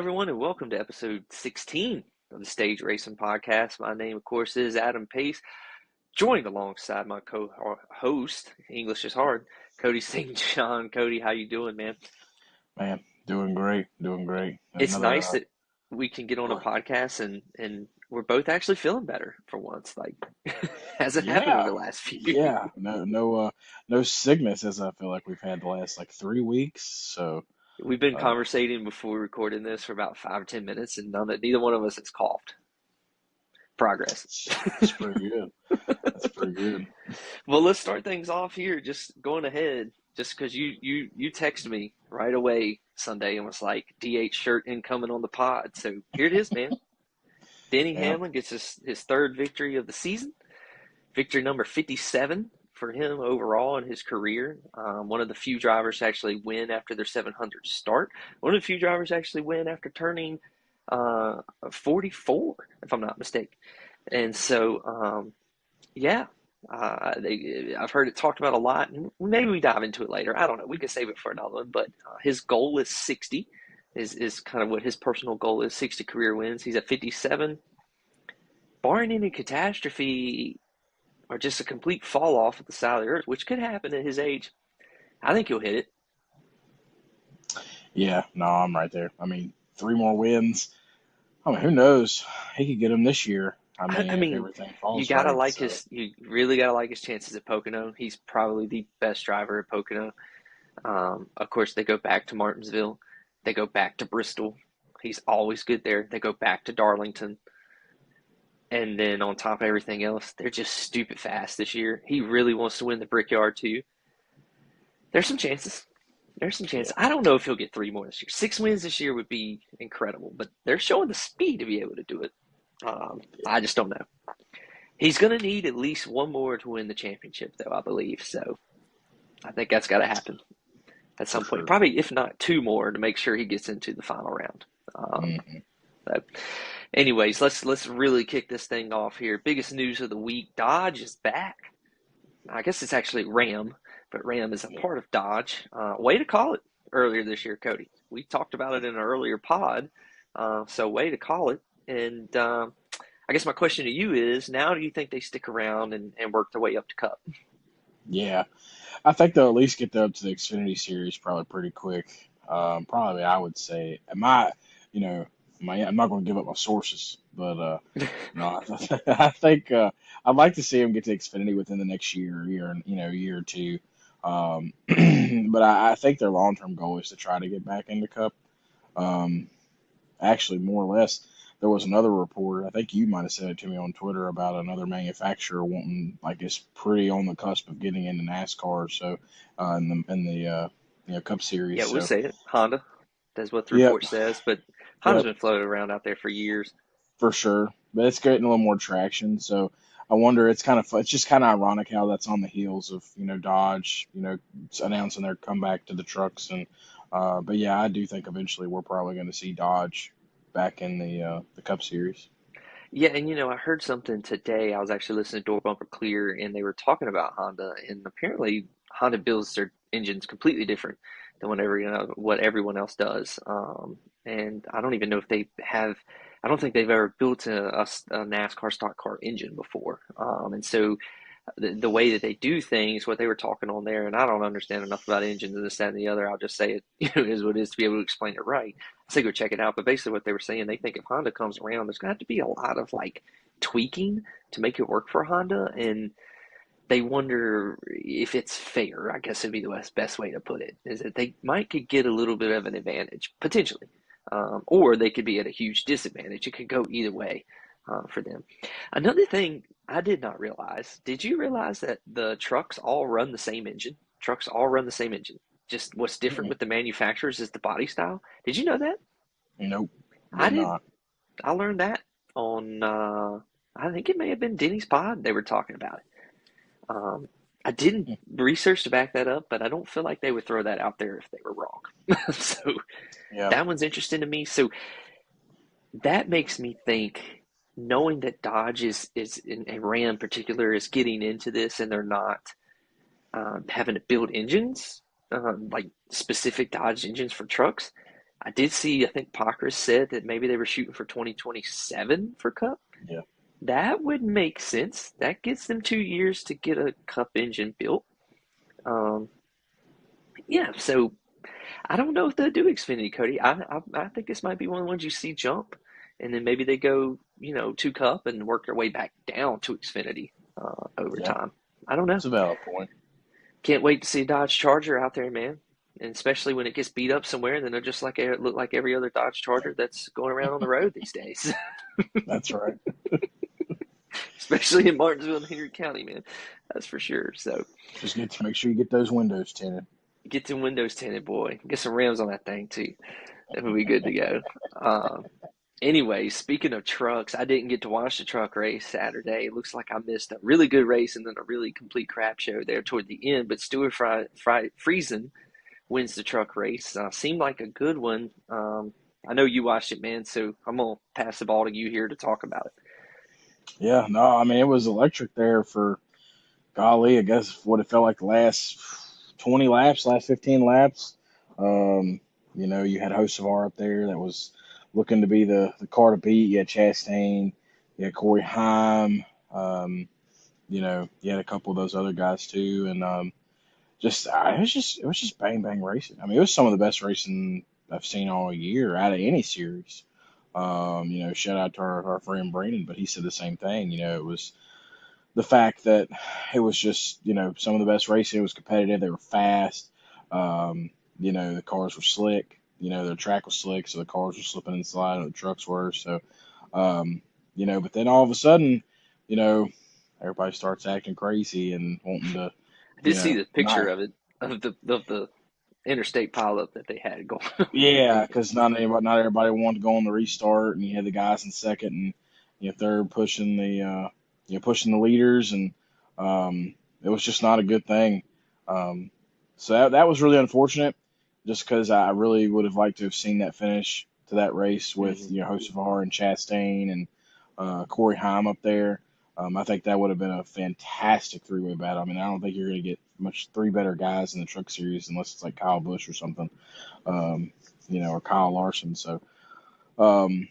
everyone, and welcome to episode 16 of the Stage Racing Podcast. My name, of course, is Adam Pace, joined alongside my co-host, English is hard, Cody St. John. Cody, how you doing, man? Man, doing great, doing great. It's Another, nice that we can get on a podcast and we're both actually feeling better for once. Like, hasn't happened in yeah, the last few. yeah. No sickness as I feel like we've had the last like 3 weeks. So, We've been uh, conversating before recording this for about 5 or 10 minutes, and neither one of us has coughed. Progress. it's pretty good. That's pretty good. Well, let's start things off here. Just going ahead, just because you texted me right away Sunday and was like, "DH shirt incoming on the pod." So here it is, man. Denny Yeah, Hamlin gets his third victory of the season, victory number 57 for him overall in his career. One of the few drivers to actually win after their 700 start. One of the few drivers to actually win after turning 44, if I'm not mistaken. And so, yeah, I've heard it talked about a lot, and maybe we dive into it later. I don't know. We could save it for another one. But his goal is 60. Is kind of what his personal goal is. 60 career wins. He's at 57. Barring any catastrophe or just a complete fall off at the side of the earth, which could happen at his age, I think he'll hit it. yeah. No, I'm right there. I mean, 3 more wins. I mean, who knows? He could get them this year. I I mean, if mean, everything falls right. So, you really gotta like his chances at Pocono. He's probably the best driver at Pocono. Of course, they go back to Martinsville. They go back to Bristol. He's always good there. They go back to Darlington. And then on top of everything else, they're just stupid fast this year. He really wants to win the Brickyard too. There's some chances. There's some chances. yeah, I don't know if he'll get three more this year. 6 wins this year would be incredible, but they're showing the speed to be able to do it. I just don't know. He's going to need at least one more to win the championship, though, I believe. So I think that's got to happen at for some point. sure. Probably, if not two more, to make sure he gets into the final round. Hmm. So, anyways, let's really kick this thing off here. Biggest news of the week: Dodge is back. I guess it's actually Ram, but Ram is a Yeah, part of Dodge. Way to call it earlier this year, Cody. We talked about it in an earlier pod, so way to call it. And I guess my question to you is: now, do you think they stick around and work their way up to Cup? yeah. I think they'll at least get up to the Xfinity series probably pretty quick. Probably, I would say. You know, I'm not going to give up my sources, but no, I think I'd like to see them get to Xfinity within the next year or two. But I think their long-term goal is to try to get back into Cup. Um, Actually, more or less, there was another report. I think you might have said it to me on Twitter about another manufacturer wanting, like, it's pretty on the cusp of getting into NASCAR. So, in the Cup Yeah, Series. we'll So, say it. Honda. That's what the yep, report says. But Honda's yep, been floated around out there for years. for sure. But it's getting a little more traction. So, I wonder. It's just kind of ironic how that's on the heels of Dodge, announcing their comeback to the trucks but yeah, I do think eventually we're probably going to see Dodge back in the Cup Series. Yeah, and I heard something today. I was actually listening to Door Bumper Clear, and they were talking about Honda, and apparently Honda builds their engines completely different than what everyone else does. And I don't even know if they have. I don't think they've ever built a NASCAR stock car engine before. And so the way that they do things, what they were talking on there, and I don't understand enough about engines and this, that, and the other. I'll just say it, is what it is to be able to explain it right. So go check it out. But basically, what they were saying, they think if Honda comes around, there's gonna have to be a lot of like tweaking to make it work for Honda, and they wonder if it's fair. I guess would be the best way to put it. Is that they might could get a little bit of an advantage potentially, or they could be at a huge disadvantage. It could go either way for them. Another thing I did not realize. Did you realize that the trucks all run the same engine? Trucks all run the same engine. Just what's different Mm-mm. with the manufacturers is the body style. Did you know that? Nope, I did did. not. I learned that on. I think it may have been Denny's pod. They were talking about it. Um, I didn't research to back that up, but I don't feel like they would throw that out there if they were wrong. So Yeah, that one's interesting to me. So that makes me think, knowing that Dodge is and Ram in particular is getting into this, and they're not having to build engines like specific Dodge engines for trucks. I did see, I think Parker said that maybe they were shooting for 2027 for Cup. Yeah, That would make sense. That gets them 2 years to get a Cup engine built. Um, yeah, so I don't know if they'll do Xfinity, Cody. I think this might be one of the ones you see jump, and then maybe they go, to Cup and work their way back down to Xfinity over yeah, time. I don't know. it's a valid point. Can't wait to see Dodge Charger out there, man. And especially when it gets beat up somewhere, and then they're just like look like every other Dodge Charger that's going around on the road these days. That's right. Especially in Martinsville and Henry County, man. That's for sure. So Just get to make sure you get those windows tinted. get some windows tinted, boy. Get some rims on that thing too. That would be good to go. Um, Anyway, speaking of trucks, I didn't get to watch the truck race Saturday. It looks like I missed a really good race and then a really complete crap show there toward the end. But Stuart Friesen wins the truck race. Seemed like a good one. I know you watched it, man, so I'm going to pass the ball to you here to talk about it. Yeah, no, I mean it was electric there for golly, I guess what it felt like the last 20 laps, last 15 laps. Um, you had Hocevar up there that was looking to be the car to beat. You had Chastain, you had Corey Heim, you had a couple of those other guys too, and it was just bang bang racing. I mean, it was some of the best racing I've seen all year out of any series. Shout out to our friend Brandon, but he said the same thing. It was the fact that it was just, some of the best racing. It was competitive. They were fast. The cars were slick. The track was slick, so the cars were slipping and sliding. The trucks were. So, but then all of a sudden, you know, everybody starts acting crazy and wanting to, I did see the not, picture of it, of the interstate pileup that they had going yeah, on. because not everybody wanted to go on the restart, and you had the guys in second and third pushing pushing the leaders, and it was just not a good thing. Um, so that was really unfortunate, just because I really would have liked to have seen that finish to that race with Hmm. Hocevar and Chastain and Corey Heim up there. I think that would have been a fantastic three-way battle. I mean, I don't think you're going to get much three better guys in the Truck Series unless it's like Kyle Busch or something, um, or Kyle Larson. So um,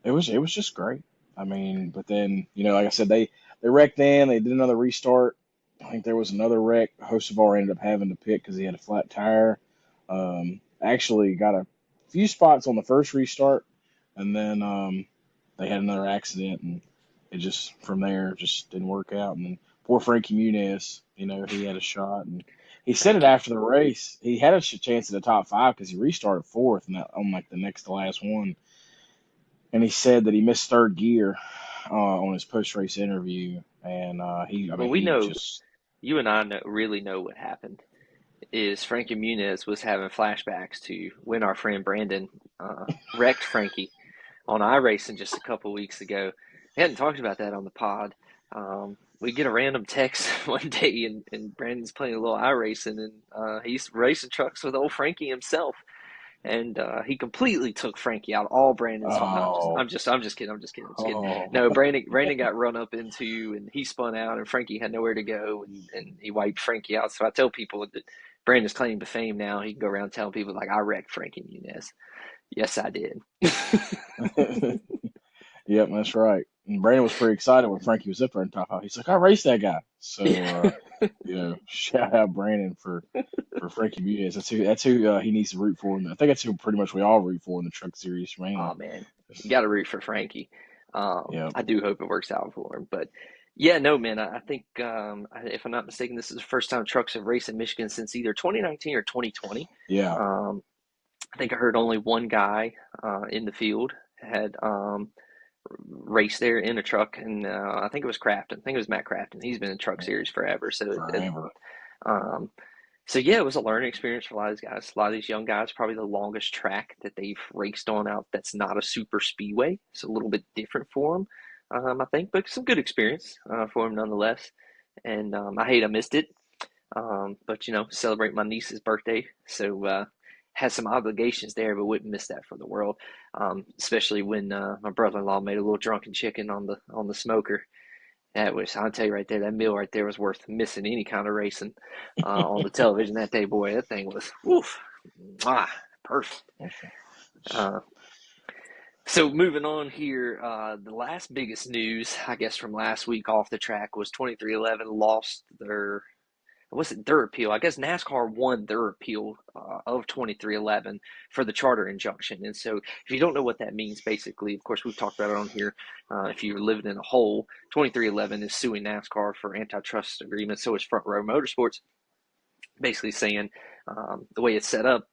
it was just great. I mean, but then like I said, they wrecked in. They did another restart. I think there was another wreck. Hocevar ended up having to pit because he had a flat tire. Actually got a few spots on the first restart, and then they had another accident, and it just from there just didn't work out. And then poor Frankie Muniz, he had a shot, and he said it Frankie. after the race. He had a chance at the top five because he restarted fourth, and that on like the next to last one. And he said that he missed third gear on his post race interview, and I Well, mean, we he know just you and I really know what happened. Is Frankie Muniz was having flashbacks to when our friend Brandon wrecked Frankie on iRacing just a couple weeks ago. We hadn't talked about that on the pod. We get a random text one day, and Brandon's playing a little iRacing, and he's racing trucks with old Frankie himself, and he completely took Frankie out of all Brandon's fun. No, oh I'm just kidding. I'm just kidding. I'm just kidding. oh No, Brandon got run up into, and he spun out, and Frankie had nowhere to go, and he wiped Frankie out. So I tell people that Brandon's claim to fame now. He can go around telling people like I wrecked Frankie Muniz. Yes, I did. Yep, that's right. And Brandon was pretty excited when Frankie was up there in top five. He's like, I raced that guy. So, Yeah. shout out Brandon for Frankie Muniz. That's who he needs to root for. And I think that's who pretty much we all root for in the Truck Series Oh mainly. man, you got to root for Frankie. Yeah, I do hope it works out for him. But yeah, no, man, I think if I'm not mistaken, this is the first time trucks have raced in Michigan since either 2019 or 2020. yeah, Um, I think I heard only one guy in the field had raced there in a truck, and I think it was Crafton. I think it was Matt Crafton. He's been in Truck Series forever. forever. Um, so yeah, it was a learning experience for a lot of these guys. A lot of these young guys, probably the longest track that they've raced on out that's not a super speedway. It's a little bit different for them, I think, but some good experience for them nonetheless. And I hate I missed it, but celebrate my niece's birthday, so had some obligations there, but wouldn't miss that for the world. Especially when my brother-in-law made a little drunken chicken on the smoker. That was, I'll tell you right there, that meal right there was worth missing any kind of racing on the television that day. Boy, that thing was, woof, mwah. Perfect. Okay. Uh, so moving on here, the last biggest news, I guess, from last week off the track was 2311 lost their was it their appeal? I guess NASCAR won their appeal of 2311 for the charter injunction. And so, if you don't know what that means, basically, of course, we've talked about it on here. If you're living in a hole, 2311 is suing NASCAR for antitrust agreements. So is Front Row Motorsports, basically saying the way it's set up.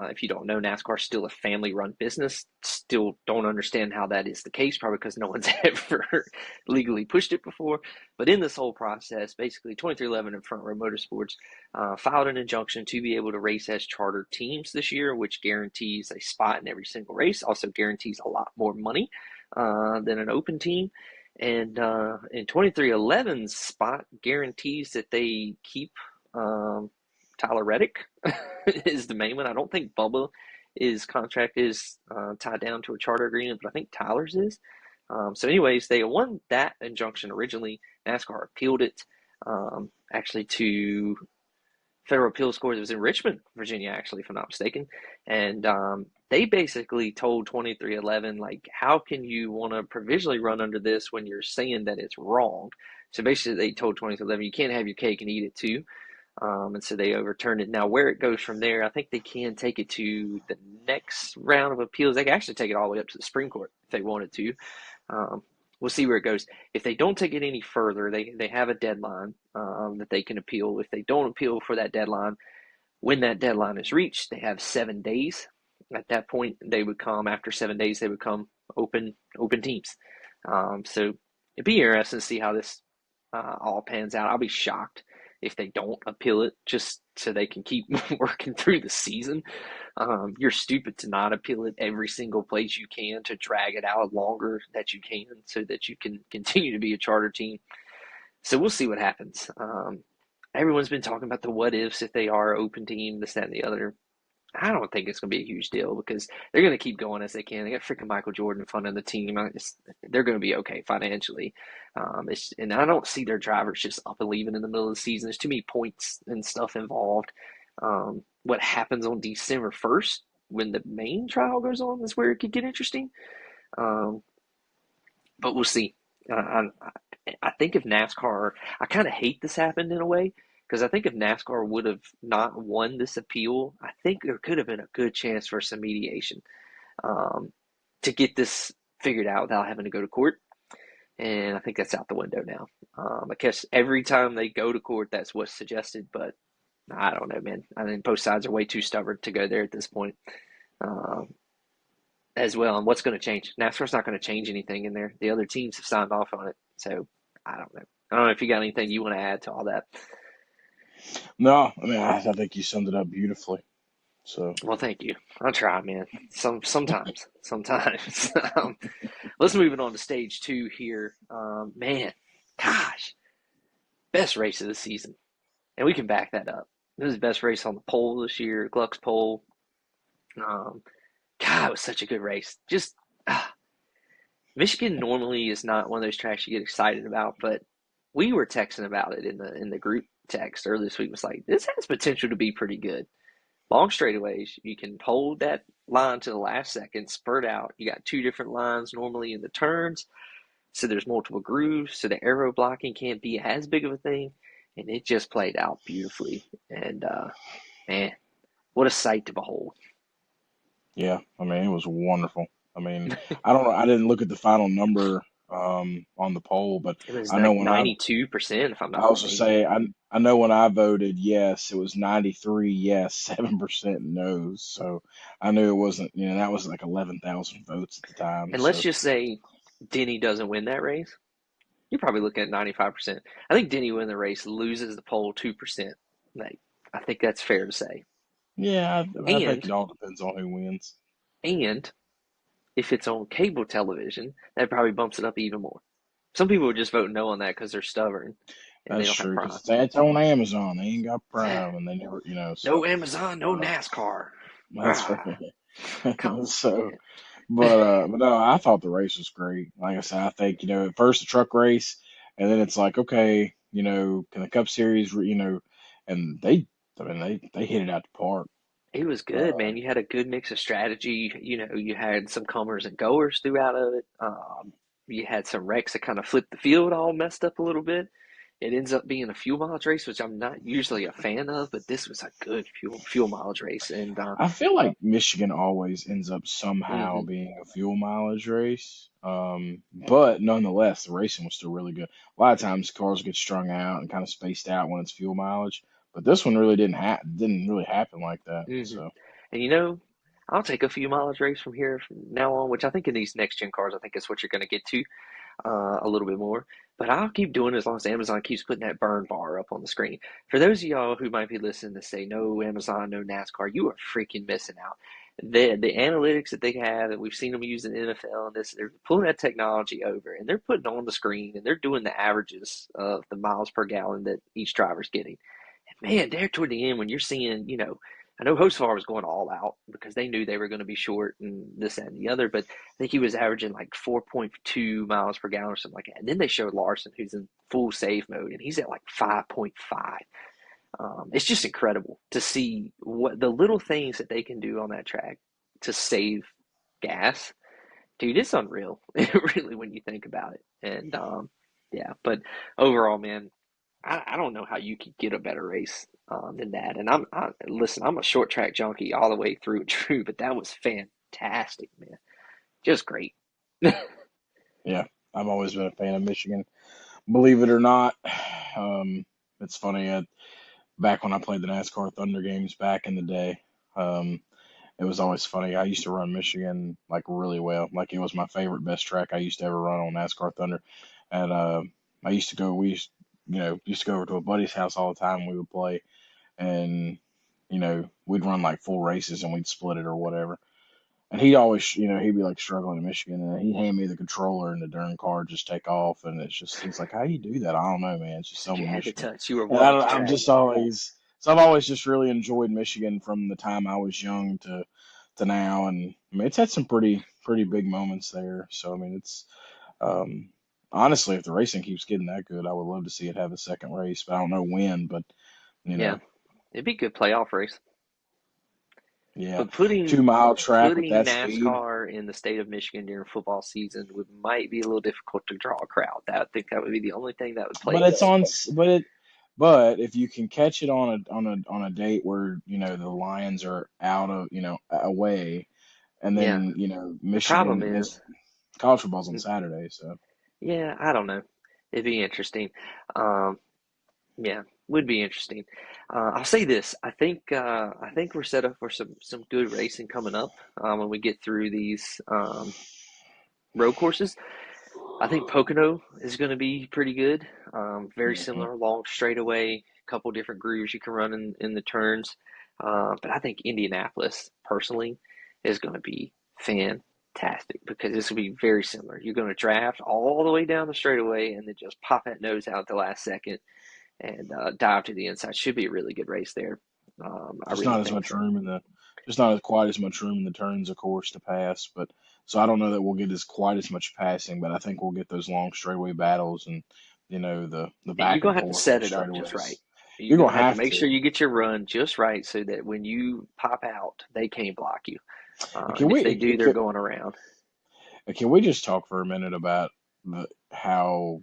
If you don't know, NASCAR is still a family-run business. Still don't understand how that is the case, probably because no one's ever legally pushed it before. But in this whole process, basically, 2311 and Front Row Motorsports filed an injunction to be able to race as charter teams this year, which guarantees a spot in every single race. Also guarantees a lot more money than an open team. And in 2311's spot guarantees that they keep Tyler Reddick is the main one. I don't think Bubba's contract is tied down to a charter agreement, but I think Tyler's is. So, anyways, they won that injunction originally. NASCAR appealed it actually to federal appeals court. It was in Richmond, Virginia, actually, if I'm not mistaken. And they basically told 2311, like, how can you want to provisionally run under this when you're saying that it's wrong? So basically, they told 2311, you can't have your cake and eat it too. And so they overturned it. Now, where it goes from there, I think they can take it to the next round of appeals. They can actually take it all the way up to the Supreme Court if they wanted to. We'll see where it goes. If they don't take it any further, they have a deadline that they can appeal. If they don't appeal for that deadline, when that deadline is reached, they have 7 days. At that point, they would come after 7 days. They would come open teams. So it'd be interesting to see how this all pans out. I'll be shocked if they don't appeal it just so they can keep working through the season. You're stupid to not appeal it every single place you can to drag it out longer that you can so that you can continue to be a charter team. So we'll see what happens. Everyone's been talking about the what ifs if they are open team, this, that, and the other. I don't think it's going to be a huge deal because they're going to keep going as they can. They got freaking Michael Jordan funding the team. They're going to be okay financially. And I don't see their drivers just up and leaving in the middle of the season. There's too many points and stuff involved. What happens on December 1st when the main trial goes on is where it could get interesting. Um, but we'll see. I think if NASCAR, I kind of hate this happened in a way because I think if NASCAR would have not won this appeal, I think there could have been a good chance for some mediation um, to get this figured out without having to go to court. And I think that's out the window now. I guess every time they go to court, that's what's suggested, but I don't know, man. I think both sides are way too stubborn to go there at this point. Um, as well. And what's going to change? NASCAR's not going to change anything in there. The other teams have signed off on it. So I don't know. I don't know if you got anything you want to add to all that. No, I mean, I think you summed it up beautifully. So, Well, thank you. I'll try, man. Sometimes. Let's move it on to stage two here. Man, gosh, best race of the season, and we can back that up. This is the best race on the pole this year, Gluck's pole. Um, God, it was such a good race. Just Michigan normally is not one of those tracks you get excited about, but we were texting about it in the group text earlier this week. It was like this has potential to be pretty good. Long straightaways, you can hold that line to the last second, spurt out. You got two different lines normally in the turns, so there's multiple grooves, so the aero blocking can't be as big of a thing, and it just played out beautifully. And man, what a sight to behold! yeah, I mean, it was wonderful. I mean, I don't know. I didn't look at the final number on the poll, but It was I know like when I 92%, if I'm I not was to mistaken. say I know when I voted yes, it was 93 yes, 7% no. So I knew it wasn't, that was like 11,000 votes at the time. And let's So just say Denny doesn't win that race. You're probably looking at 95%. I think Denny wins the race, loses the pole 2%. Like, I think that's fair to say. yeah, I think And it all depends on who wins. and if it's on cable television, that probably bumps it up even more. Some people would just vote no on that because they're stubborn and they That's don't have true Prime. because it's on Amazon. They ain't got Prime, and they never, No so Amazon, no uh, NASCAR. that's Ah, right. come on, So, man. but no, I thought the race was great. Like I said, I think at first the truck race, and then it's like, okay, can the Cup Series, and I mean, they hit it out the park. It was good, Uh, man. You had a good mix of strategy. You had some comers and goers throughout of it. You had some wrecks that kind of flipped the field all messed up a little bit. It ends up being a fuel mileage race, which I'm not usually a fan of, but this was a good fuel mileage race. And I feel like Michigan always ends up somehow mhm, being a fuel mileage race. But nonetheless, the racing was still really good. A lot of times cars get strung out and kind of spaced out when it's fuel mileage, but this one really didn't really happen like that. mhm. So And I'll take a fuel mileage race from here from now on, which I think in these next gen cars, I think is what you're going to get to. A little bit more. But I'll keep doing it as long as Amazon keeps putting that burn bar up on the screen. For those of y'all who might be listening to say no Amazon, no NASCAR, you are freaking missing out. The analytics that they have, and we've seen them use in the NFL, and this they're pulling that technology over, and they're putting on the screen, and they're doing the averages of the miles per gallon that each driver's getting. And man, there toward the end, when you're seeing, I know Hocevar was going all out because they knew they were going to be short and this, that, and the other, but I think he was averaging like 4.2 miles per gallon or something like that. And then they showed Larson, who's in full save mode, and he's at like 5.5. It's just incredible to see what the little things that they can do on that track to save gas. Dude, it's unreal, really, when you think about it. And yeah, but overall, man, I don't know how you could get a better race than that. And listen, I'm a short track junkie all the way through and true, but that was fantastic, man. Just great. yeah, I've always been a fan of Michigan. Believe it or not, it's funny. Back when I played the NASCAR Thunder games back in the day, um, it was always funny. I used to run Michigan like really well. Like it was my favorite, best track I used to ever run on NASCAR Thunder. And I used to go. Used to go over to a buddy's house all the time. We would play, and we'd run like full races and we'd split it or whatever. And he'd always, he'd be like struggling in Michigan, and he'd hand me the controller and the darn car just take off. And he's like, how do you do that? I don't know, man. It's just Like something you with had the Michigan. touch. You were And one with the I'm track. just always, so I've always just really enjoyed Michigan from the time I was young to now. And I mean, it's had some pretty big moments there. So, I mean, um, honestly, if the racing keeps getting that good, I would love to see it have a second race, but I don't know when, but, you Yeah, know, it'd be a good playoff race. yeah, But putting 2 mile track with putting that speed. NASCAR in the state of Michigan during football season might be a little difficult to draw a crowd. I think that would be the only thing that would But plague it's us. on, but if you can catch it on a date where the Lions are out of away, and Yeah. then The problem Michigan is, is college football's on Saturday, so yeah, I don't know. It'd be interesting. Um, Yeah, would be interesting. I'll say this. I think we're set up for some good racing coming up when we get through these road courses. I think Pocono is going to be pretty good. Very mhm. similar, long straightaway, couple different grooves you can run in the turns. But I think Indianapolis, personally, is going to be fantastic because this will be very similar. You're going to draft all the way down the straightaway and then just pop that nose out at the last second and dive to the inside. Should be a really good race there. I Just really not as think much so. room in the just not quite as much room in the turns, of course, to pass. But so I don't know that we'll get as quite as much passing, but I think we'll get those long straightaway battles and the And you're back and gonna have to forth on set the it up just straightaways. right. You're You're gonna gonna have to have make sure to. you get your run just right so that when you pop out, they can't block you. And And if they do, they're going around. can we just talk for a minute about how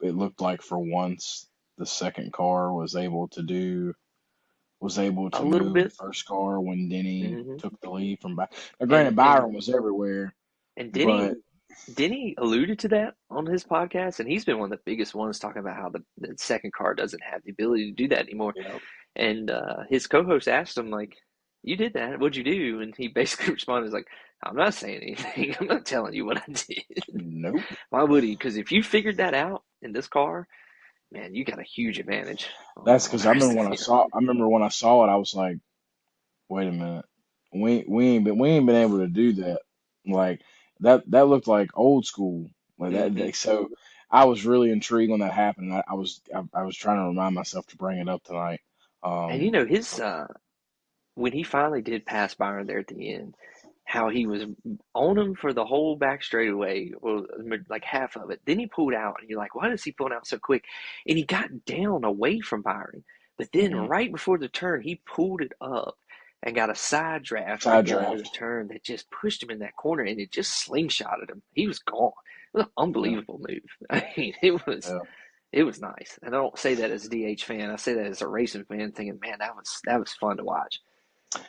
it looked like for once the second car was able A to little move the bit. first car when Denny Hmm. took the lead from back. Now, granted, And Byron was everywhere, and but Denny alluded to that on his podcast, and he's been one of the biggest ones talking about how the second car doesn't have the ability to do that anymore. you know, And his co-host asked him like, "You did that? What'd you do?" And he basically responded like, "I'm not saying anything. I'm not telling you what I did." nope. Why would he? Because if you figured that out in this car, man, you got a huge advantage That's on because the rest of you. I remember when I saw it, I was like, wait a minute, we ain't been able to do that. Like that looked like old school. Like Hmm. so I was really intrigued when that happened. I was trying to remind myself to bring it up tonight. And Um, his when he finally did pass Byron there at the end, how he was on him for the whole back straightaway, well, like half of it. Then he pulled out, and you're like, why does he pull out so quick? And he got down away from Byron, but then mhm. right before the turn, he pulled it up. and got a side draft right Side before the draft. turn that just pushed him in that corner and it just slingshotted him. He was gone. It was an Yeah, unbelievable move. I mean, yeah, it was nice. And I don't say that as a DH fan. I say that as a racing fan thinking, man, that was fun to watch.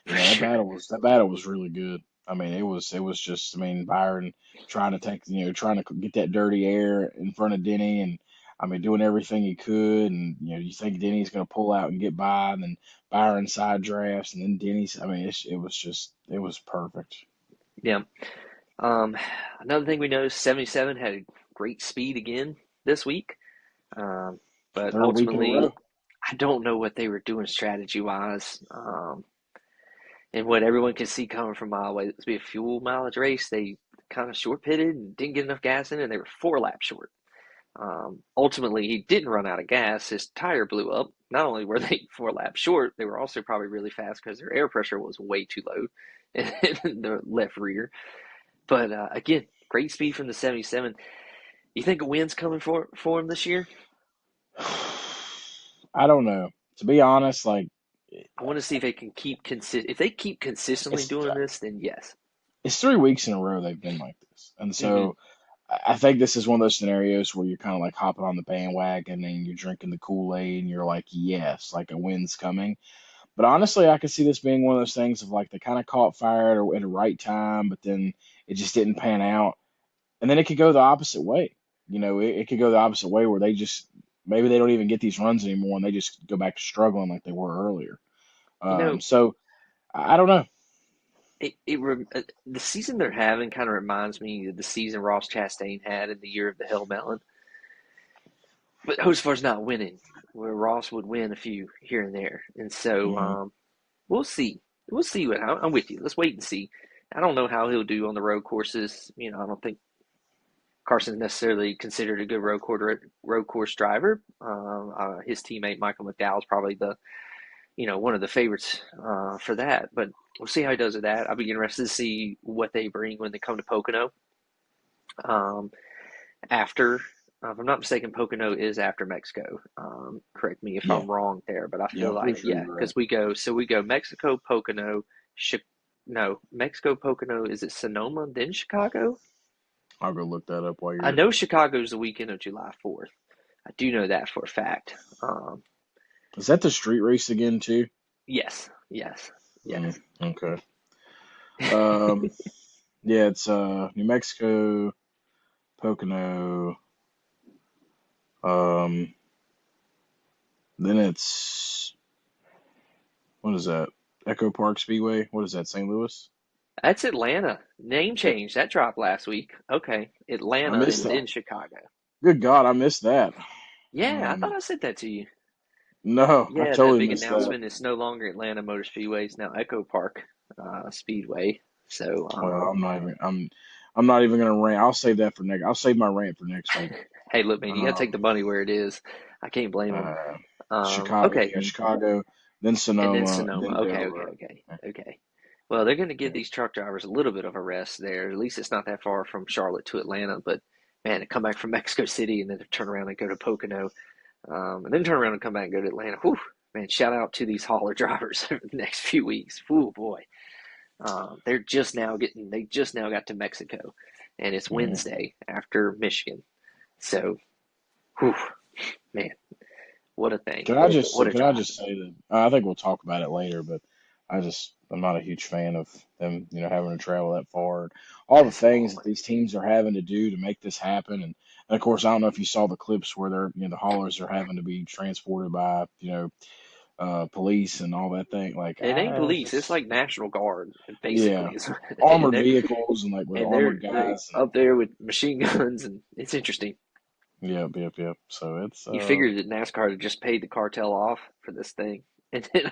For yeah. sure. That battle was really good. I mean, it was just. I mean, Byron trying to take, trying to get that dirty air in front of Denny, and I mean, doing everything he could, and you think Denny's going to pull out and get by, and then Byron side drafts, and then Denny's. I mean, it was perfect. Yeah. Um, Another thing we noticed, 77 had great speed again this week. Um, but Third week in a ultimately, row. I don't know what they were doing strategy wise. And what everyone could see coming from a mile away, it was be a fuel mileage race. They kind of short pitted and didn't get enough gas in, and they were 4 laps short. Ultimately, he didn't run out of gas. His tire blew up. Not only were they 4 laps short, they were also probably really fast because their air pressure was way too low in the left rear. But again, great speed from the 77. You think a win's coming for him this year? I don't know. To be honest, like I want to see if they can keep consist. If they keep consistently it's doing this, then yes. 3 weeks in a row they've been like this, and Hmm. so I think this is one of those scenarios where you're kind of like hopping on the bandwagon and you're drinking the Kool-Aid and you're like, yes, like a win's coming. But honestly, I could see this being one of those things of like they kind of caught fire at the right time, but then it just didn't pan out. And then it could go the opposite way. It could go the opposite way where they just maybe they don't even get these runs anymore and they just go back to struggling like they were earlier. You know, So I don't know. the season they're having kind of reminds me of the season Ross Chastain had in the year of the Hell Melon. But Hocefar's not winning, where Ross would win a few here and there. And so Hmm. we'll see. We'll see what I'm with you. Let's wait and see. I don't know how he'll do on the road courses. I don't think Carson's necessarily considered a good road course driver. His teammate Michael McDowell's probably the one of the favorites for that. But we'll see how he does with that. I'll be interested to see what they bring when they come to Pocono. Um, After, if I'm not mistaken, Pocono is after Mexico. Correct me if Yeah, I'm wrong there, but I yeah, feel I'm like pretty sure yeah, you're right. because we go Mexico, Pocono, no, Mexico, Pocono. Is it Sonoma then Chicago? I'll go look that up while I you're. know Chicago's the weekend of July 4th. I do know that for a fact. Is that the street race again too? Yes, yes, Mm, yes. okay. Um, yeah, it's New Mexico, Pocono. Um, then it's what is that? Echo Park Speedway. What is that? St. Louis. That's Atlanta. Name change. That dropped last week. Okay. I Atlanta missed and that. then Chicago. Good God, I missed that. Yeah, I thought Um, I said that to you. no, I Yeah, that totally big missed that. announcement. It's no longer Atlanta Motor Speedway. It's now Echo Park Speedway. So, Well, I'm not even gonna rant. I'll save that for next. I'll save my rant for next week. hey, look, man, you got to take Um, the money where it is. I can't blame them. uh, Chicago, Okay. yeah, Chicago, then And then Sonoma, Sonoma. then Okay, okay, Dover. okay, okay. Well, they're going to give Yeah, these truck drivers a little bit of a rest there. At least it's not that far from Charlotte to Atlanta. But, man, to come back from Mexico City and then to turn around and go to Pocono. And then turn around and come back and go to Atlanta. Whew, man, shout out to these hauler drivers over the next few weeks. Whew, boy. They just now got to Mexico, and it's yeah. Wednesday after Michigan. So, whew, man, what a thing. What a Can I drive. just say that I think we'll talk about it later, but I'm not a huge fan of them, having to travel that far. All the That's things long. that these teams are having to do to make this happen, and of course, I don't know if you saw the clips where the haulers are having to be transported by, police and all that thing. Like, It ain't it's police. It's just like National Guard, yeah, basically. And armored they're vehicles and like with and they're armored they guys and up there with machine guns, and it's interesting. yep, yep, yep. So it's You figured that NASCAR had just paid the cartel off for this thing. And then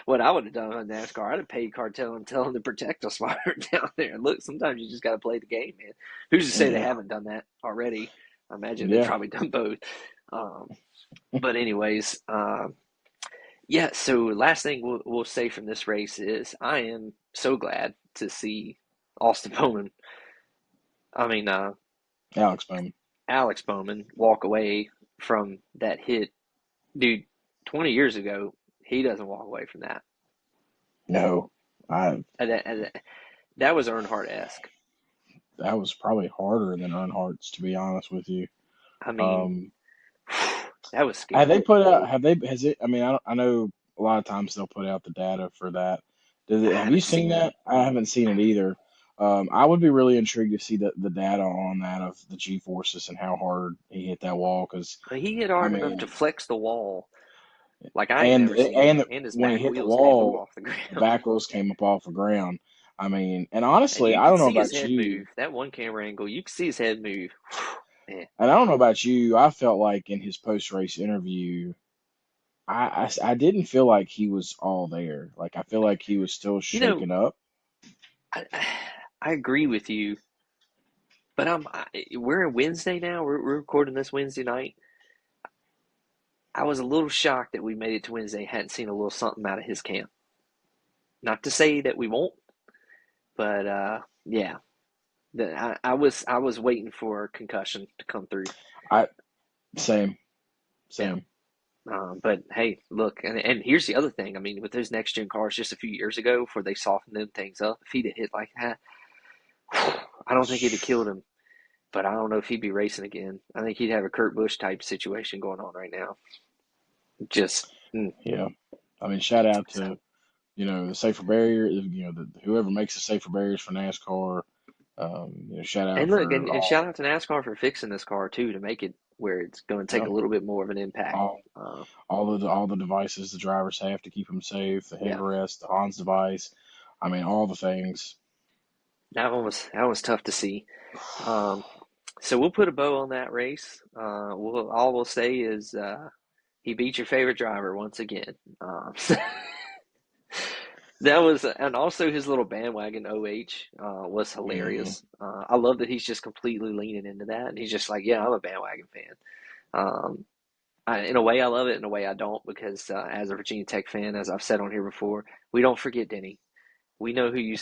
what I would have done on NASCAR, I'd have paid cartel and tell them to protect us while we're down there. Look, sometimes you just got to play the game, man. Who's to say they yeah, haven't done that already? I imagine they've yeah. probably done both. Um, but anyways, yeah. So last thing we'll say from this race is I am so glad to see Austin Bowman. I mean, Alex Bowman. Alex Bowman walk away from that hit, dude. 20 years ago, he doesn't walk away from that. No. I That was Earnhardt-esque. that was probably harder than Earnhardt's, to be honest with you. I mean, Um, that was have they scary. put out? Have they? Has it? I mean, I know a lot of times they'll put out the data for that. I Have you haven't seen seen it. that? I haven't seen it either. I would be really intrigued to see the data on that of the G forces and how hard he hit that wall. Because But he hit I hard enough to mean, flex the wall like I ain't and never seen, and and his when he back hit the wheels came up wall, off the the ground. back wheels came up off the ground. I mean, and And honestly, you I could don't know see his about head you, move. That one camera angle, you could see his head move. Man. and I don't know about you. I felt like in his post race interview, I didn't feel like he was all there. Like I feel like he was still You know, shaken up. I agree with you, but we're Wednesday now. We're recording this Wednesday night. I was a little shocked that we made it to Wednesday, hadn't seen a little something out of his camp. Not to say that we won't, but yeah, I was waiting for a concussion to come through. I same, Yeah. same. But hey, look, and here's the other thing. I mean, with those next gen cars just a few years ago, before they softened them things up, if he'd have hit like that, I don't think he'd have killed him. But I don't know if he'd be racing again. I think he'd have a Kurt Busch type situation going on right now. Just Yeah, I mean, shout out to so. the safer barrier. Whoever makes the safer barriers for NASCAR. Shout out And look, for and all. shout out to NASCAR for fixing this car too to make it where it's going to take Yeah, a little bit more of an impact. all all the devices the drivers have to keep them safe. The Yeah, headrest, the Hans device. I mean, all the things. that was tough to see. Um, so we'll put a bow on that race. All we'll say is he beat your favorite driver once again. That was, and also his little bandwagon OH was Hmm. hilarious. I love that he's just completely leaning into that, and he's just like, "Yeah, I'm a bandwagon fan." Um, in a way, I love it. In a way, I don't, because as a Virginia Tech fan, as I've said on here before, we don't forget Denny. We know who you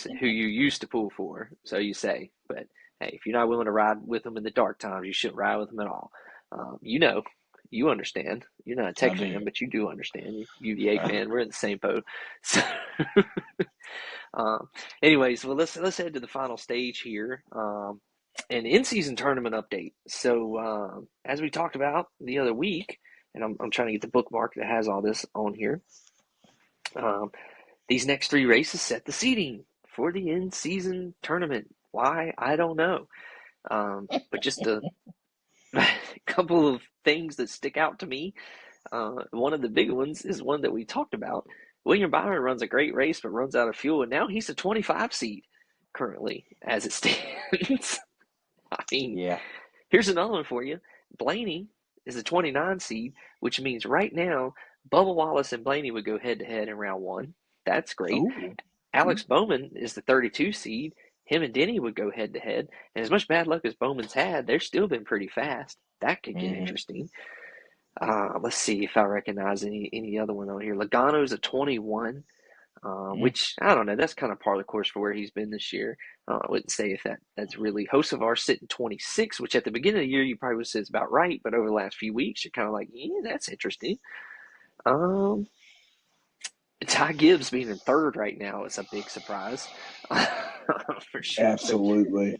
used to pull for, so you say. But hey, if you're not willing to ride with them in the dark times, you shouldn't ride with them at all. You know, you understand. You're not a I Tech do. fan, but you do understand. You UVA fan. We're in the same boat. So, um, anyways, well, let's head to the final stage here. An in-season tournament update. So, as we talked about the other week, and I'm trying to get the bookmark that has all this on here. Um, these next three races set the seeding for the in-season tournament. Why? I don't know. But just a couple of things that stick out to me. One of the big ones is one that we talked about. William Byron runs a great race, but runs out of fuel, and now he's a 25 seed currently as it stands. I mean, Yeah. here's another one for you. Blaney is a 29 seed, which means right now Bubba Wallace and Blaney would go head to head in round one. That's great. Ooh. Alex Bowman is the 32 seed. Him and Denny would go head to head. And as much bad luck as Bowman's had, they've still been pretty fast. That could get Hmm. interesting. Let's see if I recognize any other one on here. Logano's a 21, Mm. which I don't know. That's kind of par of the course for where he's been this year. I wouldn't say if that's really. Hocevar sitting 26, which at the beginning of the year you probably would say is about right, but over the last few weeks you're kind of like, yeah, that's interesting. Um, Ty Gibbs being in third right now is a big surprise for sure. So Absolutely.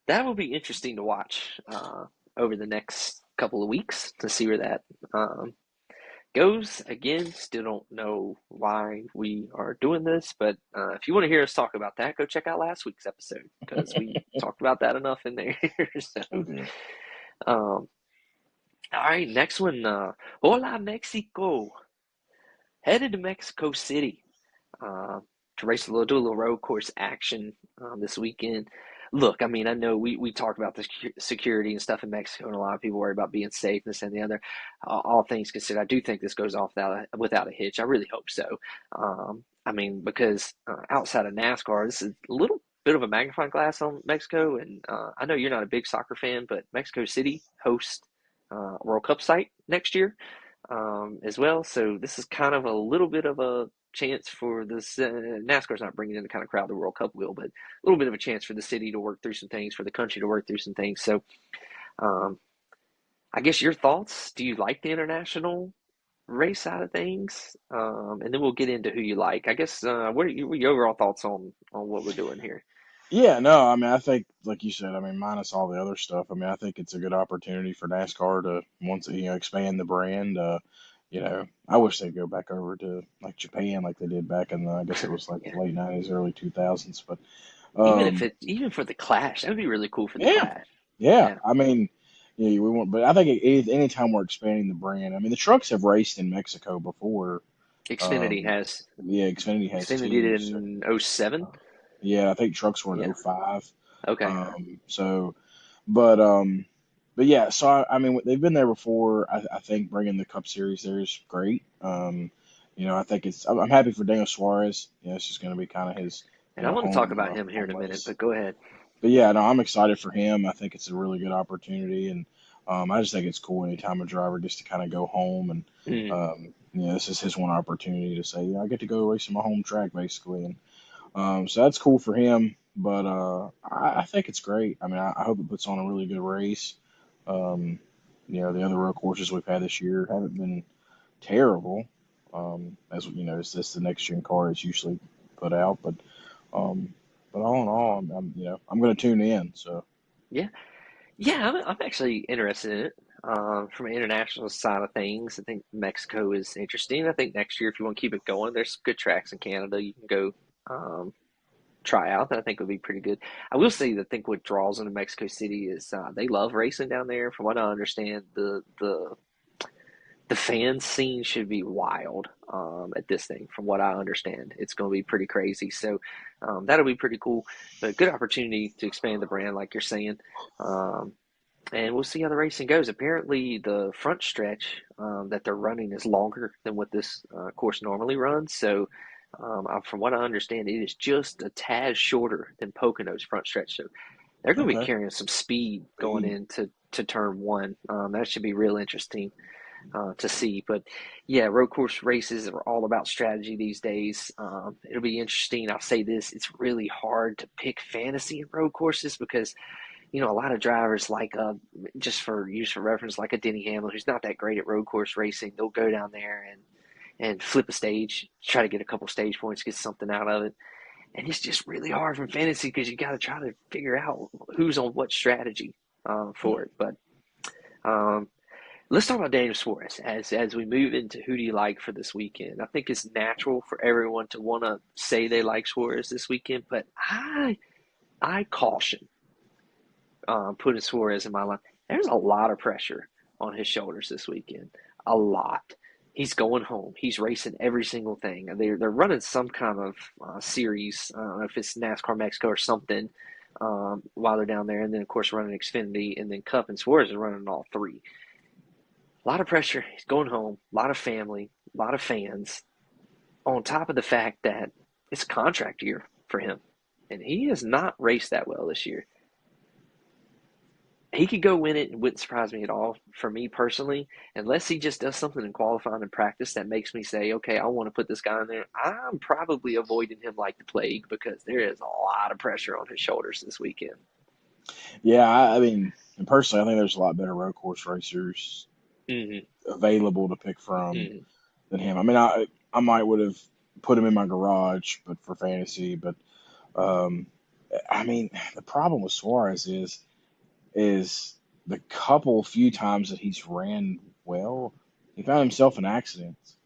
that will be interesting to watch over the next couple of weeks to see where that um, goes. Again, still don't know why we are doing this, but if you want to hear us talk about that, go check out last week's episode because we talked about that enough in there. So, We did. all right, next one. Hola, Mexico. Headed to Mexico City uh, to do a little road course action this weekend. Look, I mean, I know we talked about the security and stuff in Mexico, and a lot of people worry about being safe, this and the other. All things considered, I do think this goes off without a hitch. I really hope so. I mean, because outside of NASCAR, this is a little bit of a magnifying glass on Mexico, and I know you're not a big soccer fan, but Mexico City hosts World Cup site next year as well. So this is kind of a little bit of a chance for this. NASCAR's not bringing in the kind of crowd the World Cup will, but a little bit of a chance for the city to work through some things, for the country to work through some things. So, um, I guess your thoughts. Do you like the international? race side of things, and then we'll get into who you like. I guess what are your overall thoughts on what we're doing here? Yeah, no, I mean, I think, like you said, I mean, minus all the other stuff, I mean, I think it's a good opportunity for NASCAR to once, expand the brand. I wish they'd go back over to like Japan, like they did back in the, I guess it was like Yeah, the late '90s, early 2000s. But even if um, even for the Clash, that would be really cool for the yeah, Clash. yeah, Yeah, I mean, yeah, we want, but I think anytime we're expanding the brand, I mean, the trucks have raced in Mexico before. Xfinity Um, has. yeah, Xfinity has Xfinity did too. it So in '07. yeah, I think trucks were in Yeah. '05. Okay. So, but but yeah, so I mean they've been there before. I think bringing the Cup Series there is great. I think I'm happy for Daniel Suarez. It's just going to be kind of his And I want to talk home about him here in home a minute, race. but go ahead. But yeah, no, I'm excited for him. I think it's a really good opportunity, and I just think it's cool anytime a driver gets to kind of go home and Mm. this is his one opportunity to say, I get to go race on my home track basically, and so that's cool for him. But I think it's great. I mean, I hope it puts on a really good race. Um, the other road courses we've had this year haven't been terrible. As you know, it's just the next gen car is usually put out. Um, but all in all, I'm going to tune in. So Yeah. Yeah, I'm actually interested in it. From an international side of things, I think Mexico is interesting. I think next year, if you want to keep it going, there's some good tracks in Canada you can go try out that I think would be pretty good. I will say that I think what draws into Mexico City is they love racing down there. From what I understand, the fan scene should be wild at this thing. From what I understand, it's going to be pretty crazy. So that'll be pretty cool. But good opportunity to expand the brand, like you're saying. Um, and we'll see how the racing goes. Apparently, the front stretch that they're running is longer than what this course normally runs. So, from what I understand, it is just a tad shorter than Pocono's front stretch. So, they're going to be okay, carrying some speed going into turn one. That should be real interesting to see. But yeah, road course races are all about strategy these days. It'll be interesting. I'll say this: it's really hard to pick fantasy in road courses because a lot of drivers like just for use for reference, like a Denny Hamlin, who's not that great at road course racing, they'll go down there and flip a stage, try to get a couple stage points, get something out of it. And it's just really hard from fantasy because you got to try to figure out who's on what strategy yeah, for it. But um, let's talk about Daniel Suarez as we move into who do you like for this weekend. I think it's natural for everyone to want to say they like Suarez this weekend, but I caution putting Suarez in my line. There's a lot of pressure on his shoulders this weekend. A lot. He's going home. He's racing every single thing. They're running some kind of series. I don't know if it's NASCAR Mexico or something while they're down there, and then of course running Xfinity and then Cup. And Suarez is running all three. A lot of pressure. He's going home. A lot of family. A lot of fans. On top of the fact that it's a contract year for him, and he has not raced that well this year. He could go win it and wouldn't surprise me at all for me personally, unless he just does something in qualifying and practice that makes me say, okay, I want to put this guy in there. I'm probably avoiding him like the plague because there is a lot of pressure on his shoulders this weekend. yeah. I mean, and personally, I think there's a lot better road course racers Mm-hmm. available to pick from Mm-hmm. than him. I mean, I might would have put him in my garage, but for fantasy, but um, I mean, the problem with Suarez is the couple few times that he's ran well, he found himself in accidents,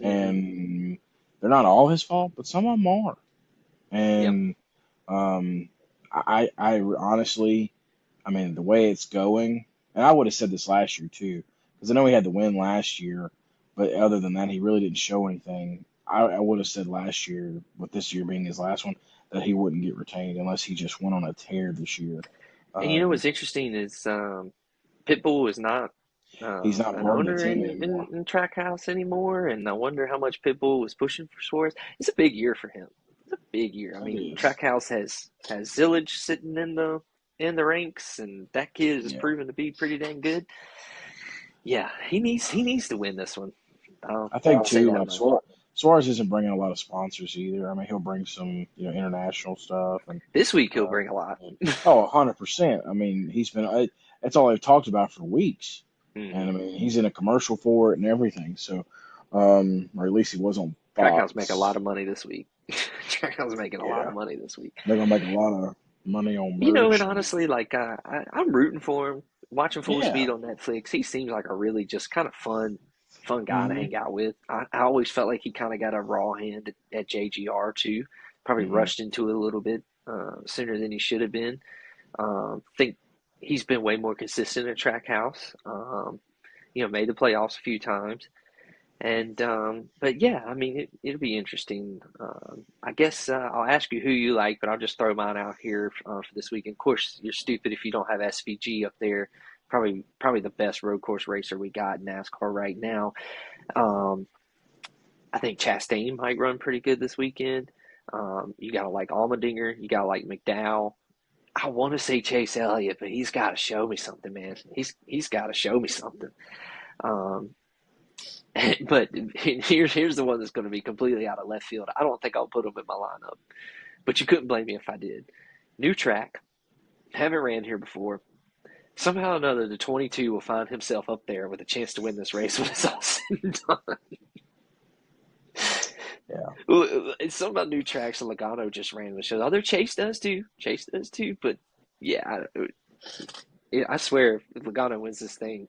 Mm-hmm. and they're not all his fault, but some of them are. Yep. And um, I honestly, I mean, the way it's going, and I would have said this last year too, because I know he had the win last year, but other than that, he really didn't show anything. I would have said last year, with this year being his last one, that he wouldn't get retained unless he just went on a tear this year. And you know Um, what's interesting is Pitbull is not he's not an part of the owner team in anymore. Trackhouse anymore, and I wonder how much Pitbull was pushing for Suarez. It's a big year for him. It's a big year. I It mean, is. Trackhouse has Zillage sitting in the ranks, and that kid is Yeah. proven to be pretty dang good. Yeah, he needs to win this one. I think I'll say too, that like much. Suarez isn't bringing a lot of sponsors either. I mean, he'll bring some, international stuff and This week he'll uh, bring a lot. oh, 100%. I mean, he's been. That's all they've talked about for weeks. And Hmm. I mean, he's in a commercial for it and everything. So, or at least he was on Trackhouse make a lot Fox. of money this week. Trackhouse making a lot Yeah, of money this week. they're gonna make a lot of money on And merch. And honestly, like I'm rooting for him. Watching Full yeah, Speed on Netflix, he seems like a really just kind of fun guy to hmm hang out with. I always felt like he kind of got a raw hand at JGR too. Probably hmm rushed into it a little bit sooner than he should have been. Think he's been way more consistent at Trackhouse. Made the playoffs a few times. And but yeah, I mean it'll be interesting. I guess I'll ask you who you like, but I'll just throw mine out here for this week. And of course, you're stupid if you don't have SVG up there. Probably the best road course racer we got in NASCAR right now. Um, I think Chastain might run pretty good this weekend. You got to like Allmendinger, you got to like McDowell. I want to say Chase Elliott, but he's got to show me something, man. He's got to show me something. Um, but here's the one that's going to be completely out of left field. I don't think I'll put him in my lineup, but you couldn't blame me if I did. New track, haven't ran here before. Somehow or another, the 22 will find himself up there with a chance to win this race when it's all said and done. yeah. It's something about new tracks and Logano just ran with shows. Although Chase does too. Chase does too. But yeah, I swear, if Logano wins this thing,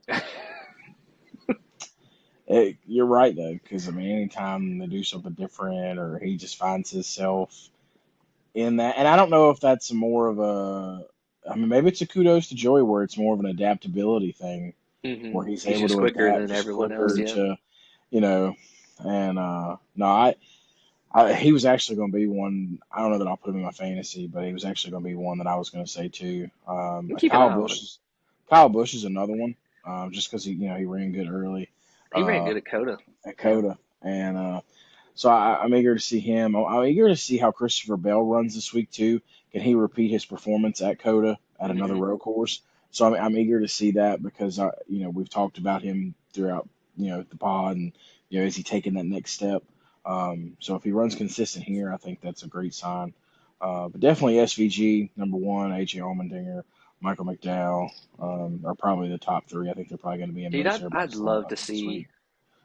You're right though, because I mean, anytime they do something different, or he just finds himself in that, and I don't know if that's more of a, I mean, maybe it's a kudos to Joey, where it's more of an adaptability thing, where he's he's able just to quicker adapt than just everyone else. quicker Yeah. to, you know, and no, he was actually going to be one. I don't know that I'll put him in my fantasy, but he was actually going to be one that I was going to say too. And keep an eye on him. Kyle Busch is another one, just because he ran good early He ran uh, good at Coda. at Yeah. Coda, and so I'm eager to see him. I'm eager to see how Christopher Bell runs this week too. Can he repeat his performance at Coda at another Hmm. road course? So I'm eager to see that because we've talked about him throughout the pod, and is he taking that next step? So if he runs consistent here, I think that's a great sign. But definitely SVG number one, AJ Allmendinger, Michael McDowell are probably the top three. I think they're probably going to be in Dude, most I'd everybody's love lineup to this week. see.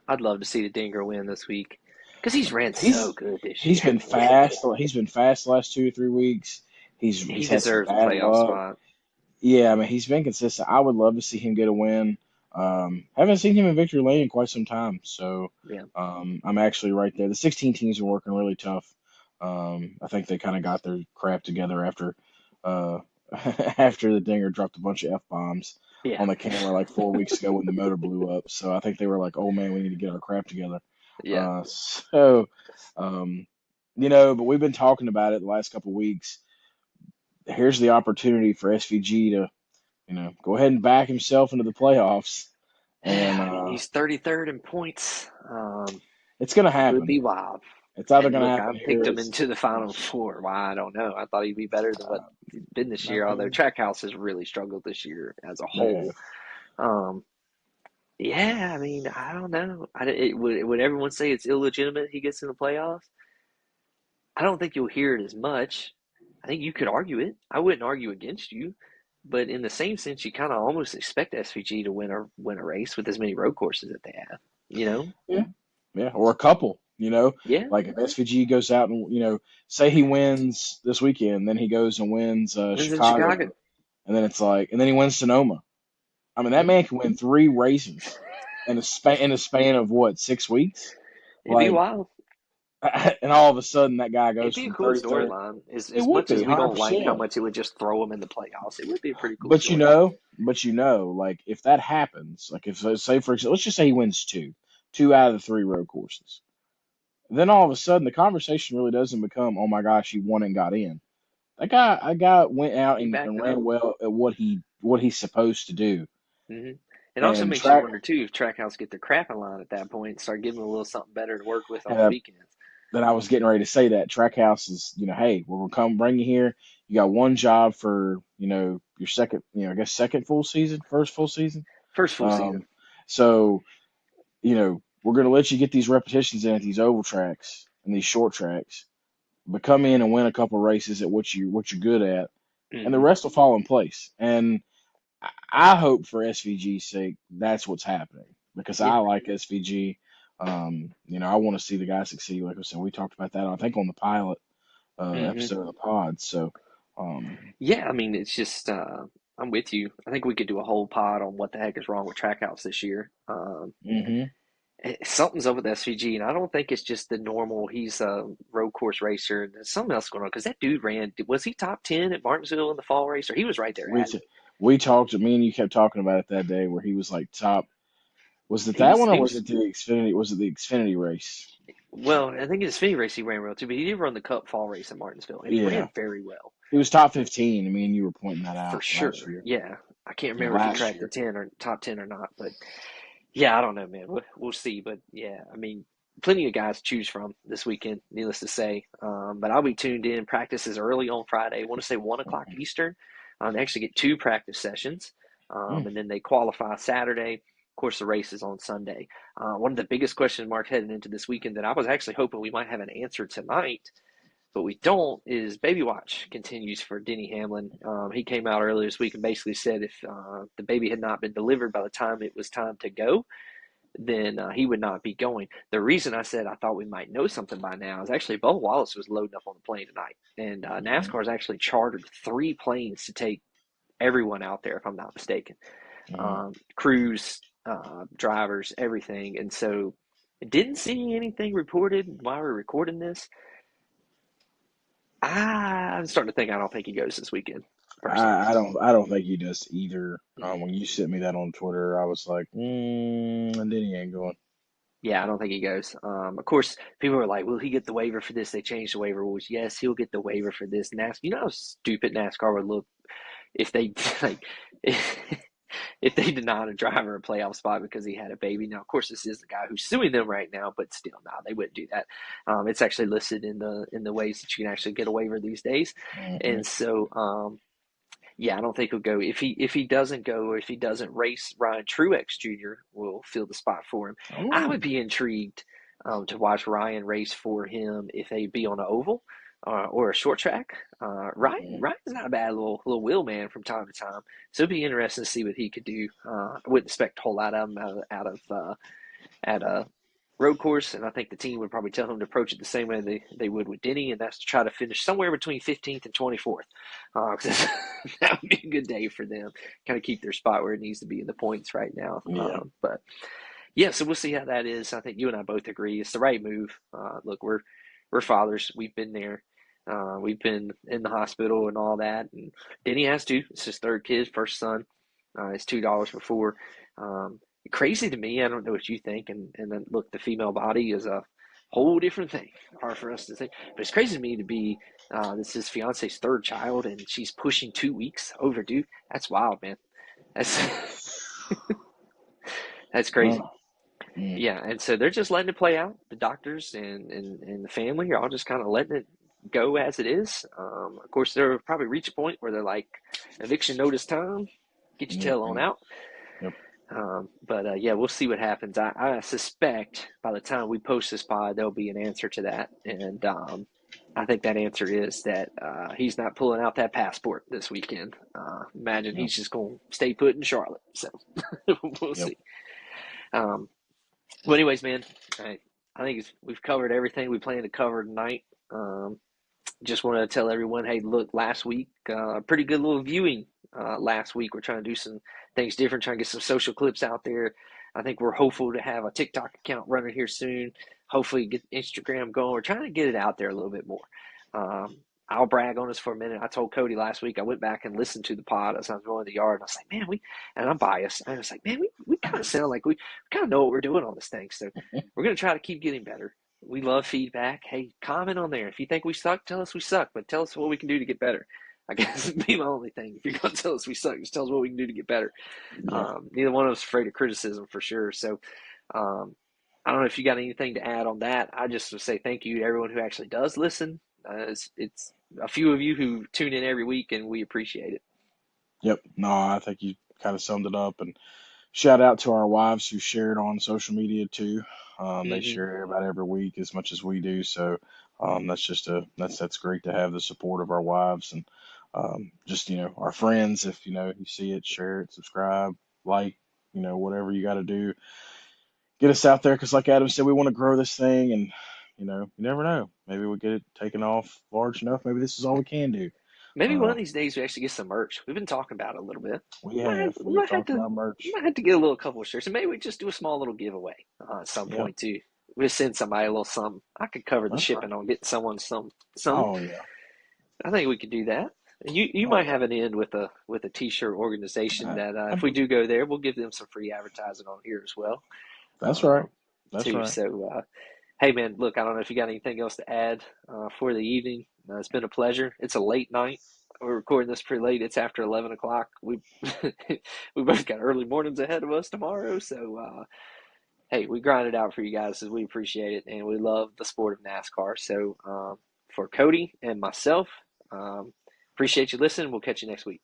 I'd love to see the Dinger win this week because he's ran so He's good this he's year, been man. fast. He's been fast the last 2 to 3 weeks. He He's had some deserves a bad playoff luck. spot. Yeah, I mean he's been consistent. I would love to see him get a win. Haven't seen him in victory lane in quite some time, so Yeah. I'm actually right there. The 16 teams are working really tough. I think they kind of got their crap together after uh, after the Dinger dropped a bunch of f bombs Yeah. on the camera like 4 weeks ago when the motor blew up. So I think they were like, "Oh man, we need to get our crap together." Yeah. So, um, but we've been talking about it the last couple of weeks. Here's the opportunity for SVG to, go ahead and back himself into the playoffs, and I mean, he's 33rd in points. it's gonna It would happen. be wild. It's either And gonna look, I happen here. picked Or him it's into the final four. Why, I don't know. I thought he'd be better than what he's been this year, although no, Trackhouse has really struggled this year as a no. whole. Um, yeah, I mean, I don't know. Would everyone say it's illegitimate he gets in the playoffs? I don't think you'll hear it as much. I think you could argue it. I wouldn't argue against you, but in the same sense, you kind of almost expect SVG to win a race with as many road courses that they have. You know? Yeah, yeah, or a couple. Yeah, Like if SVG goes out and say he wins this weekend, then he goes and wins wins in Chicago. Chicago, and then it's like, and then he wins Sonoma. I mean, that Hmm. man can win 3 races in a span of what, 6 weeks? It'd be Like, wild. and all of a sudden that guy It'd goes be a from cool 33rd. storyline. It As would much be as we don't like how 100%. much it would just throw them in the playoffs, it would be a pretty cool But storyline. like if that happens, like if say for example, let's just say he wins two out of the 3 road courses, then all of a sudden the conversation really doesn't become, oh my gosh, he won and got in. That guy went out He and backed ran up. well at what he's supposed to do. Hmm. It also And makes you track wonder too if Trackhouse get their crap in line at that point and start giving them a little something better to work with on the uh, weekends. that I was getting ready to say that Trackhouse is, hey, we're gonna come bring you here. You got one job for, your second, I guess second full season, first full season. First full season. Um, so we're going to let you get these repetitions in at these oval tracks and these short tracks, but come in and win a couple races at what you're good at, and the Hmm. rest will fall in place. And I hope for SVG's sake that's what's happening because Yeah. I like SVG. I want to see the guy succeed. Like I said, we talked about that I think on the pilot hmm episode of the pod. So, um, Yeah, I mean, it's just I'm with you. I think we could do a whole pod on what the heck is wrong with Trackhouse this year. hmm Something's up with SVG, and I don't think it's just the normal. He's a road course racer, and there's something else going on. Because that dude ran. Was he top 10 at Martinsville in the fall race, or he was right there we at it? t- we talked. Me and you kept talking about it that day where he was like top. Was it He that was. one or He was was. it the Xfinity? Was it the Xfinity race? Well, I think his Xfinity race he ran real too, but he did run the Cup fall race at Martinsville, and he Yeah, ran very well he was top 15. Me and you were pointing that for out last sure. year. Yeah, I can't Yeah, remember if he last cracked the year. 10 or top 10 or not, but yeah, I don't know, man. We'll see. But yeah, I mean, plenty of guys to choose from this weekend, needless to say. But I'll be tuned in. Practices early on Friday. I want to say 1 o'clock Eastern. They actually get two practice sessions, Mm. and then they qualify Saturday. Of course, the race is on Sunday. One of the biggest question marks heading into this weekend that I was actually hoping we might have an answer tonight, but we don't, is Baby Watch continues for Denny Hamlin. He came out earlier this week and basically said if the baby had not been delivered by the time it was time to go, then he would not be going. The reason I said I thought we might know something by now is actually Bubba Wallace was loading up on the plane tonight, and Mm. NASCAR's actually chartered three planes to take everyone out there, if I'm not mistaken. Mm. Crews, drivers, everything, and so didn't see anything reported while we're recording this. I'm starting to think I don't think he goes this weekend, personally. I don't think he does either. When you sent me that on Twitter, I was like, and then he ain't going. Yeah, I don't think he goes. Of course, people are like, "Will he get the waiver for this?" They changed the waiver rules. Yes, he'll get the waiver for this. NASCAR, you know how stupid NASCAR would look if they like if they denied a driver a playoff spot because he had a baby. Now, of course, this is the guy who's suing them right now, but still, no, they wouldn't do that. It's actually listed in the ways that you can actually get a waiver these days, Hmm. and so yeah, I don't think he'll go. If he doesn't go, or if he doesn't race, Ryan Truex Jr. will fill the spot for him. I would Oh, be intrigued to watch Ryan race for him if they be on an oval or a short track. mm, Ryan's not a bad little wheel man from time to time, so it'd be interesting to see what he could do. I wouldn't expect a whole lot of him at a road course, and I think the team would probably tell him to approach it the same way they would with Denny, and that's to try to finish somewhere between 15th and 24th. 'Cause that would be a good day for them. Kind of keep their spot where it needs to be in the points right now. yeah, But yeah, so we'll see how that is. I think you and I both agree it's the right move. Look, we're fathers. We've been there. We've been in the hospital and all that. And Denny has two. It's his third kid, first son. It's $2 before. Crazy to me. I don't know what you think. And then look, the female body is a whole different thing. Hard for us to think, but it's crazy to me to be. This is his fiance's third child, and she's pushing 2 weeks overdue. That's wild, man. That's that's crazy. oh, mm, Yeah, and so they're just letting it play out. The doctors and the family are all just kind of letting it go as it is. Of course, they'll probably reach a point where they're like, eviction notice time, get your yep, tail on yep, out. yep, But yeah, we'll see what happens. I suspect by the time we post this pod, there'll be an answer to that. And I think that answer is that he's not pulling out that passport this weekend. Imagine yep, he's just going to stay put in Charlotte. So we'll yep, see. Um, well, anyways, man, I think we've covered everything we plan to cover tonight. Um, just want to tell everyone, hey, look, last week, pretty good little viewing. Last week, we're trying to do some things different, trying to get some social clips out there. I think we're hopeful to have a TikTok account running here soon. Hopefully, get Instagram going. We're trying to get it out there a little bit more. Um, I'll brag on us for a minute. I told Cody last week I went back and listened to the pod as I was going to the yard, and I was like, man, and I'm biased. I was like, man, we kind of sound like we kind of know what we're doing on this thing. So we're going to try to keep getting better. We love feedback. Hey, comment on there. If you think we suck, tell us we suck, but tell us what we can do to get better. I guess it'd be my only thing. If you're going to tell us we suck, just tell us what we can do to get better. yep, Neither one of us is afraid of criticism for sure. So um, I don't know if you got anything to add on that. I just would say thank you to everyone who actually does listen. It's a few of you who tune in every week, and we appreciate it. yep. No, I think you kind of summed it up. And shout out to our wives who share it on social media too. They hmm share it about every week as much as we do. So that's just that's great to have the support of our wives. And Just, our friends, if, you see it, share it, subscribe, like, whatever you got to do. Get us out there because, like Adam said, we want to grow this thing. And, you never know. Maybe we'll get it taken off large enough. Maybe this is all we can do. Maybe one Uh, of these days we actually get some merch. We've been talking about it a little bit. we We might have, have. we We have might have talked to about merch. might have to get a little couple of shirts, and maybe we just do a small little giveaway at some Yep. point too. We just send somebody a little something. I could cover the That's right. shipping on getting someone some. Oh, yeah. I think we could do that. You Oh, might yeah. have an end with a t-shirt organization I, that I if we do. do go there, we'll give them some free advertising on here as well. That's right. Um, That's too. right. So hey man, look, I don't know if you got anything else to add for the evening. It's been a pleasure. It's a late night. We're recording this pretty late. It's after 11 o'clock. We we both got early mornings ahead of us tomorrow. So hey, we grind it out for you guys, as we appreciate it, and we love the sport of NASCAR. So for Cody and myself, appreciate you listening. We'll catch you next week.